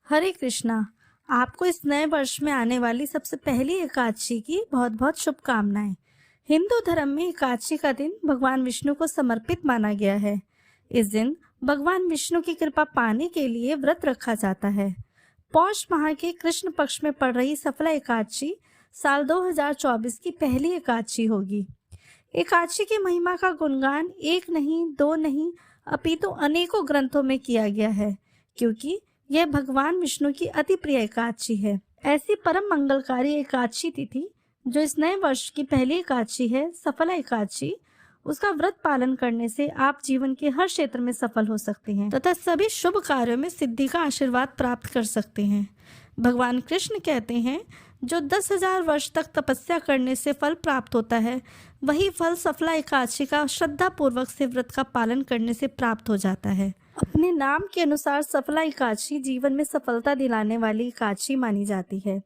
हरे कृष्णा। आपको इस नए वर्ष में आने वाली सबसे पहली एकादशी की बहुत बहुत शुभकामनाएं। हिंदू धर्म में एकादशी का दिन भगवान विष्णु को समर्पित माना गया है। इस दिन भगवान विष्णु की कृपा पाने के लिए व्रत रखा जाता है। पौष माह के कृष्ण पक्ष में पड़ रही सफला एकादशी साल 2024 की पहली एकादशी होगी। एकादशी की महिमा का गुणगान एक नहीं, दो नहीं, अपितु अनेकों ग्रंथों में किया गया है, क्योंकि यह भगवान विष्णु की अति प्रिय एकादशी है। ऐसी परम मंगलकारी एकादशी तिथि जो इस नए वर्ष की पहली एकादशी है, सफला एकादशी, उसका व्रत पालन करने से आप जीवन के हर क्षेत्र में सफल हो सकते हैं तथा सभी शुभ कार्यों में सिद्धि का आशीर्वाद प्राप्त कर सकते हैं। भगवान कृष्ण कहते हैं, जो 10,000 वर्ष तक तपस्या करने से फल प्राप्त होता है, वही फल सफला एकादशी का श्रद्धा पूर्वक से व्रत का पालन करने से प्राप्त हो जाता है। अपने नाम के अनुसार सफला एकादशी जीवन में सफलता दिलाने वाली एकादशी मानी जाती है।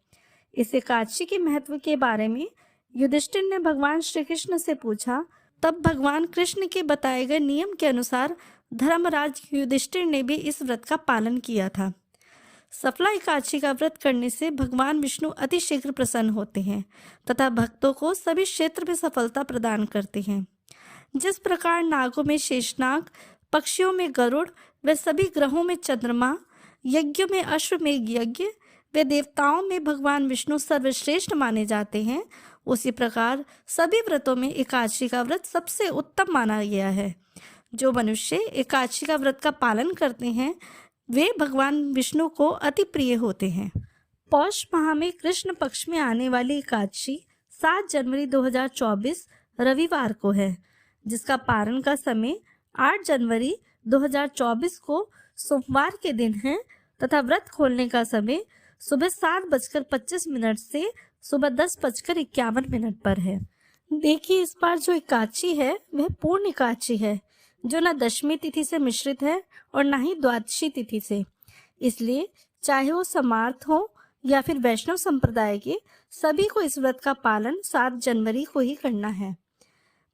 इस एकादशी के महत्व के बारे में युधिष्ठिर ने भगवान श्री कृष्ण से पूछा। तब भगवान कृष्ण के बताए गए नियम के अनुसार धर्मराज युधिष्ठिर ने भी इस व्रत का पालन किया था। सफला एकादशी का व्रत करने से भगवान विष्णु अति शीघ्र प्रसन्न होते हैं तथा भक्तों को सभी क्षेत्र में सफलता प्रदान करते हैं। जिस प्रकार नागों में शेषनाग, पक्षियों में गरुड़, व सभी ग्रहों में चंद्रमा, यज्ञों में अश्वमेघ यज्ञ, वे देवताओं में भगवान विष्णु सर्वश्रेष्ठ माने जाते हैं, उसी प्रकार सभी व्रतों में एकादशी का व्रत सबसे उत्तम माना गया है। जो मनुष्य एकादशी का व्रत का पालन करते हैं, वे भगवान विष्णु को अति प्रिय होते हैं। पौष माह में कृष्ण पक्ष में आने वाली एकादशी 7 जनवरी 2024 रविवार को है, जिसका पारण का समय 8 जनवरी 2024 को सोमवार के दिन है तथा व्रत खोलने का समय सुबह 7:25 से सुबह 10:51 पर है। देखिए, इस बार जो एकादशी है वह पूर्ण एकादशी है, जो न दशमी तिथि से मिश्रित है और न ही द्वादशी तिथि से। इसलिए चाहे वो समार्थ हो या फिर वैष्णव संप्रदाय के, सभी को इस व्रत का पालन 7 जनवरी को ही करना है।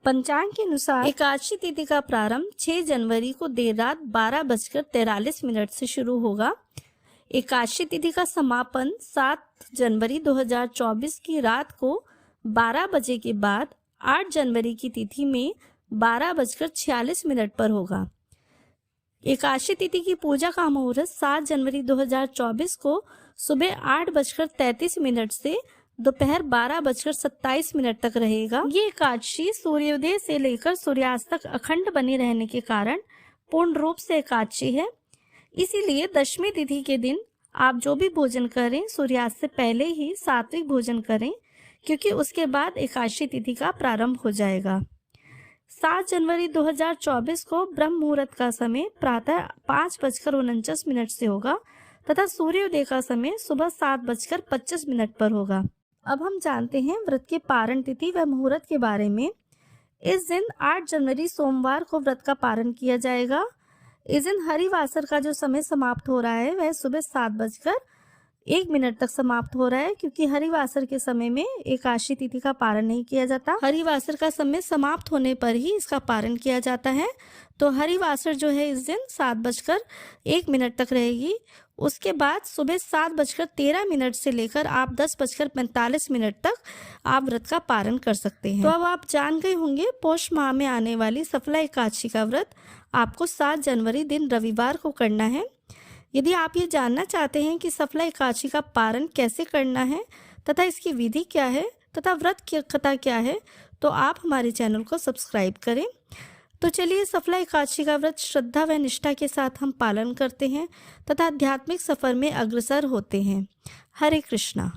पंचांग के अनुसार एकादशी तिथि का प्रारंभ 6 जनवरी को देर रात 12:43 से शुरू होगा। एकादशी तिथि का समापन 7 जनवरी 2024 की रात को 12 बजे के बाद 8 जनवरी की तिथि में 12:46 पर होगा। एकादशी तिथि की पूजा का मुहूर्त 7 जनवरी 2024 को सुबह 8:33 से दोपहर 12:27 तक रहेगा। ये एकादशी सूर्योदय से लेकर सूर्यास्त तक अखंड बनी रहने के कारण पूर्ण रूप से एकादशी है। इसीलिए दशमी तिथि के दिन आप जो भी भोजन करें, सूर्यास्त से पहले ही सात्विक भोजन करें, क्योंकि उसके बाद एकादशी तिथि का प्रारंभ हो जाएगा। 7 जनवरी 2024 को ब्रह्म मुहूर्त का समय प्रातः 5:49 से होगा तथा सूर्योदय का समय सुबह 7:25 पर होगा। अब हम जानते हैं व्रत के पारण तिथि व मुहूर्त के बारे में। इस दिन 8 जनवरी सोमवार को व्रत का पारण किया जाएगा। इस दिन हरिवासर का जो समय समाप्त हो रहा है वह सुबह 7:01 तक समाप्त हो रहा है, क्योंकि हरिवासर के समय में एकादशी तिथि का पारण नहीं किया जाता। हरिवासर का समय समाप्त होने पर ही इसका पारण किया जाता है। तो हरिवासर जो है इस दिन 7:01 तक रहेगी। उसके बाद सुबह 7:13 से लेकर आप 10:45 तक आप व्रत का पारण कर सकते हैं। तो अब आप जान गए होंगे पौष माह में आने वाली सफला एकादशी का व्रत आपको 7 जनवरी दिन रविवार को करना है। यदि आप ये जानना चाहते हैं कि सफला एकादशी का पारण कैसे करना है तथा इसकी विधि क्या है तथा व्रत की कथा क्या है, तो आप हमारे चैनल को सब्सक्राइब करें। तो चलिए, सफला एकादशी का व्रत श्रद्धा व निष्ठा के साथ हम पालन करते हैं तथा आध्यात्मिक सफर में अग्रसर होते हैं। हरे कृष्णा।